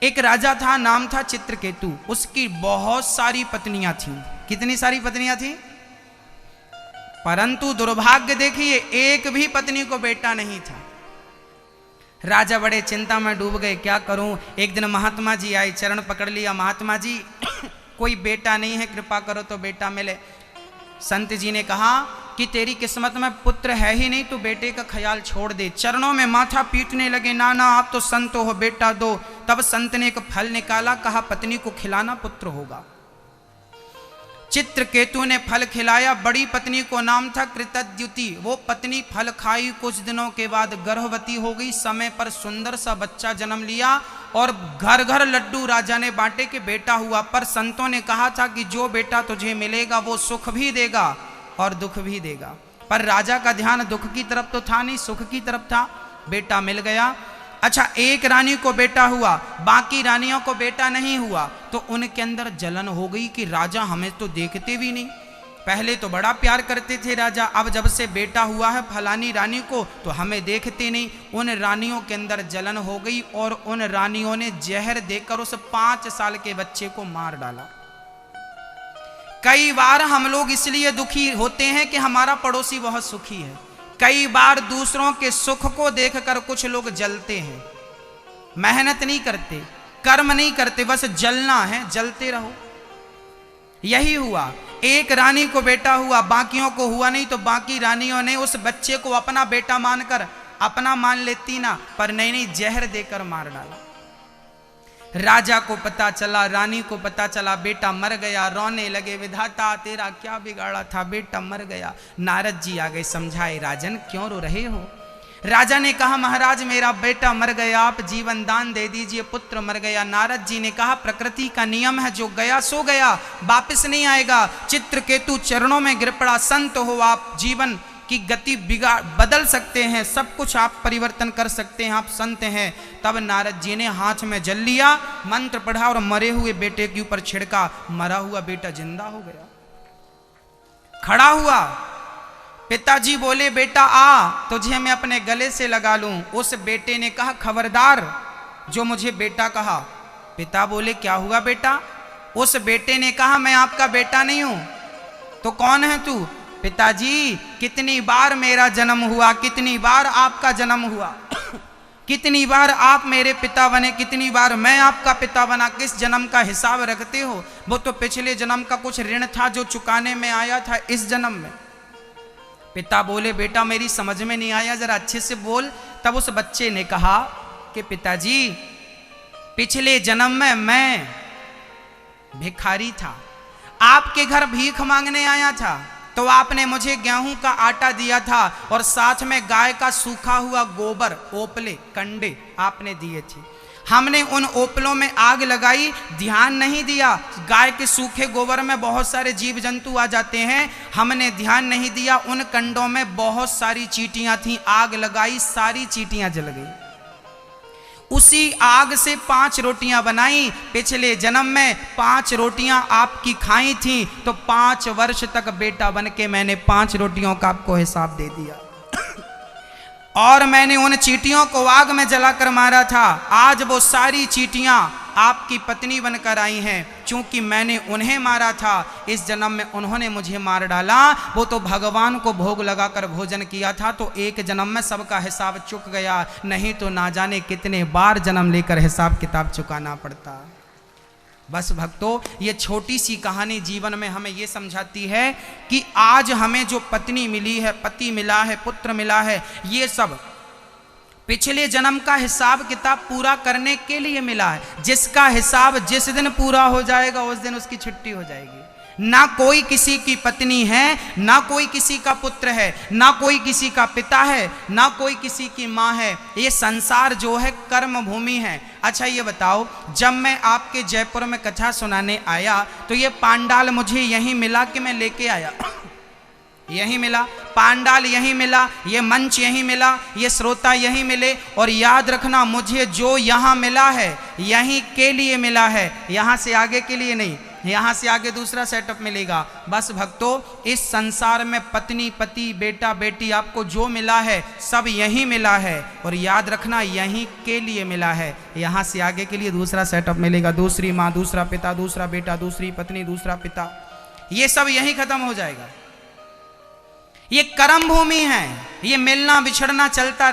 एक राजा था, नाम था चित्रकेतु। उसकी बहुत सारी पत्नियां थीं। कितनी सारी पत्नियां थीं? परंतु दुर्भाग्य देखिए, एक भी पत्नी को बेटा नहीं था। राजा बड़े चिंता में डूब गए, क्या करूं। एक दिन महात्मा जी आए, चरण पकड़ लिया, महात्मा जी कोई बेटा नहीं है, कृपा करो तो बेटा मिले। संत जी ने कहा कि तेरी किस्मत में पुत्र है ही नहीं, तो बेटे का ख्याल छोड़ दे। चरणों में माथा पीटने लगे, ना ना आप तो संत हो, बेटा दो। तब संत ने एक फल निकाला, कहा पत्नी को खिलाना, पुत्र होगा। चित्रकेतु ने फल खिलाया, बड़ी पत्नी को नाम था कृतद्युति। वो पत्नी फल खाई, कुछ दिनों के बाद गर्भवती हो गई। समय पर सुंदर सा बच्चा जन्म लिया और घर घर लड्डू राजा ने बांटे कि बेटा हुआ। पर संतों ने कहा था कि जो बेटा तुझे मिलेगा वो सुख भी देगा और दुख भी देगा। पर राजा का ध्यान दुख की तरफ तो था नहीं, सुख की तरफ था। बेटा मिल गया। अच्छा, एक रानी को बेटा हुआ, बाकी रानियों को बेटा नहीं हुआ, तो उनके अंदर जलन हो गई कि राजा हमें तो देखते भी नहीं। पहले तो बड़ा प्यार करते थे राजा, अब जब से बेटा हुआ है फलानी रानी को तो हमें देखते नहीं। उन रानियों के अंदर जलन हो गई और उन रानियों ने जहर देकर उस 5 साल के बच्चे को मार डाला। कई बार हम लोग इसलिए दुखी होते हैं कि हमारा पड़ोसी बहुत सुखी है। कई बार दूसरों के सुख को देखकर कुछ लोग जलते हैं, मेहनत नहीं करते, कर्म नहीं करते, बस जलना है, जलते रहो। यही हुआ, एक रानी को बेटा हुआ, बाकियों को हुआ नहीं, तो बाकी रानियों ने उस बच्चे को अपना बेटा मानकर अपना मान लेती ना, पर नहीं, जहर देकर मार डाला। राजा को पता चला, रानी को पता चला, बेटा मर गया। रोने लगे, विधाता तेरा क्या बिगाड़ा था, बेटा मर गया। नारद जी आ गए, समझाए, राजन क्यों रो रहे हो। राजा ने कहा महाराज मेरा बेटा मर गया, आप जीवन दान दे दीजिए, पुत्र मर गया। नारद जी ने कहा प्रकृति का नियम है, जो गया सो गया, वापस नहीं आएगा। चित्रकेतु चरणों में गिर पड़ा, संत हो आप, जीवन की गति बदल सकते हैं, सब कुछ आप परिवर्तन कर सकते हैं, आप संत हैं। तब नारद जी ने हाथ में जल लिया, मंत्र पढ़ा और मरे हुए बेटे के ऊपर छिड़का। मरा हुआ बेटा जिंदा हो गया, खड़ा हुआ। पिताजी बोले बेटा आ, तुझे मैं अपने गले से लगा लूं। उस बेटे ने कहा खबरदार, जो मुझे बेटा कहा। पिता बोले क्या हुआ बेटा। उस बेटे ने कहा मैं आपका बेटा नहीं हूं, तो कौन है तू। पिताजी कितनी बार मेरा जन्म हुआ, कितनी बार आपका जन्म हुआ, कितनी बार आप मेरे पिता बने, कितनी बार मैं आपका पिता बना, किस जन्म का हिसाब रखते हो। वो तो पिछले जन्म का कुछ ऋण था जो चुकाने में आया था इस जन्म में। पिता बोले बेटा मेरी समझ में नहीं आया, जरा अच्छे से बोल। तब उस बच्चे ने कहा कि पिताजी पिछले जन्म में मैं भिखारी था, आपके घर भीख मांगने आया था, तो आपने मुझे गेहूं का आटा दिया था और साथ में गाय का सूखा हुआ गोबर, ओपले, कंडे आपने दिए थे। हमने उन ओपलों में आग लगाई, ध्यान नहीं दिया, गाय के सूखे गोबर में बहुत सारे जीव जंतु आ जाते हैं, हमने ध्यान नहीं दिया। उन कंडों में बहुत सारी चींटियां थीं, आग लगाई, सारी चींटियां जल गई। उसी आग से 5 रोटियां बनाई। पिछले जन्म में 5 रोटियां आपकी खाई थी, तो 5 वर्ष तक बेटा बन के मैंने 5 रोटियों का आपको हिसाब दे दिया और मैंने उन चींटियों को आग में जलाकर मारा था। आज वो सारी चींटियां आपकी पत्नी बनकर आई हैं, क्योंकि मैंने उन्हें मारा था, इस जन्म में उन्होंने मुझे मार डाला। वो तो भगवान को भोग लगाकर भोजन किया था, तो एक जन्म में सबका हिसाब चुक गया, नहीं तो ना जाने कितने बार जन्म लेकर हिसाब किताब चुकाना पड़ता। बस भक्तों, ये छोटी सी कहानी जीवन में हमें ये समझाती है कि आज हमें जो पत्नी मिली है, पति मिला है, पुत्र मिला है, ये सब पिछले जन्म का हिसाब किताब पूरा करने के लिए मिला है। जिसका हिसाब जिस दिन पूरा हो जाएगा उस दिन उसकी छुट्टी हो जाएगी। ना कोई किसी की पत्नी है, ना कोई किसी का पुत्र है, ना कोई किसी का पिता है, ना कोई किसी की माँ है। ये संसार जो है कर्म भूमि है। अच्छा ये बताओ, जब मैं आपके जयपुर में कथा सुनाने आया तो ये पांडाल मुझे यहीं मिला कि मैं लेके आया? यहीं मिला, पांडाल यहीं मिला, ये मंच यहीं मिला, ये श्रोता यहीं मिले। और याद रखना, मुझे जो यहाँ मिला है यहीं के लिए मिला है, यहाँ से आगे के लिए नहीं। यहां से आगे दूसरा सेटअप मिलेगा। बस भक्तों, इस संसार में पत्नी पति बेटा बेटी आपको जो मिला है सब यहीं मिला है, और याद रखना यहीं के लिए मिला है। यहां से आगे के लिए दूसरा सेटअप मिलेगा, दूसरी माँ, दूसरा पिता, दूसरा बेटा, दूसरी पत्नी, दूसरा पिता, ये सब यहीं खत्म हो जाएगा। ये कर्म भूमि है, ये मिलना बिछड़ना चलता